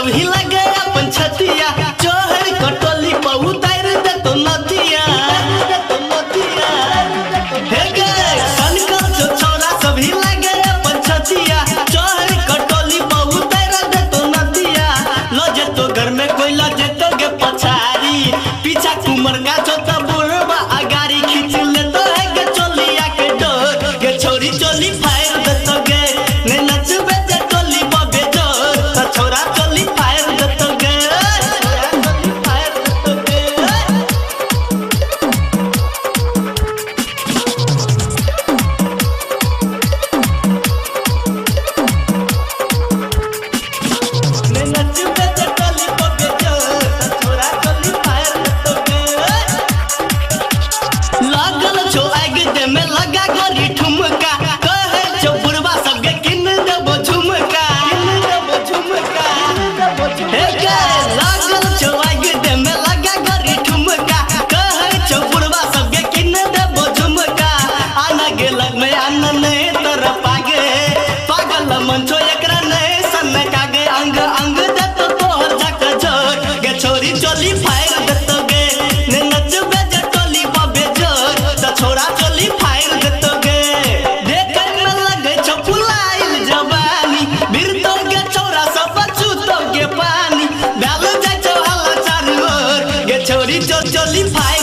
सब हिला गए अपन छतिया चोहर कटोली पर उतार दे तो नदिया हे गए सनकल जो छोरा सब हिला गए अपन छतिया चोहर कटोली पर उतार दे तो नदिया लजे तो घर में कोई लजे तो गे पछारी पीछा कुमर का छोटा बुढ़वा अगारी खींच ले तो है गे चोलिया के डोर गे छोरी चोली फायर दे तो गे ने नचबे जे टोली बबे जोर त छोरा चोली फायर दे तो गे फायर दे तो गे ने नचबे जे टोली बबे जोर त छोरा चोली फायर दे तो गे लागल छो आग दे में लगा घरी ठुमका कहे छो बुढ़वा सब के किन देबो झुमका हे गे लागल छो आग दे में लगा घरी ठुमका कहे छो बुढ़वा सब के किन देबो झुमका आना गे लग में आना नहीं तर पागल मन छो एकरा नहीं सन कागे अंग अंग दे तो तोहर झक झोर गे छोरी चोली फायर दे तो गे ने नचबे जे टोली बबे जोर त छोरा चोली फायर दे तो गे देखे में लगे छो फुलाइल जवानी बीर तो गे छोरा सब बचू तो गे पानी डाल जाय छो हल्ला चारू ओर गे छोरी चोली फायर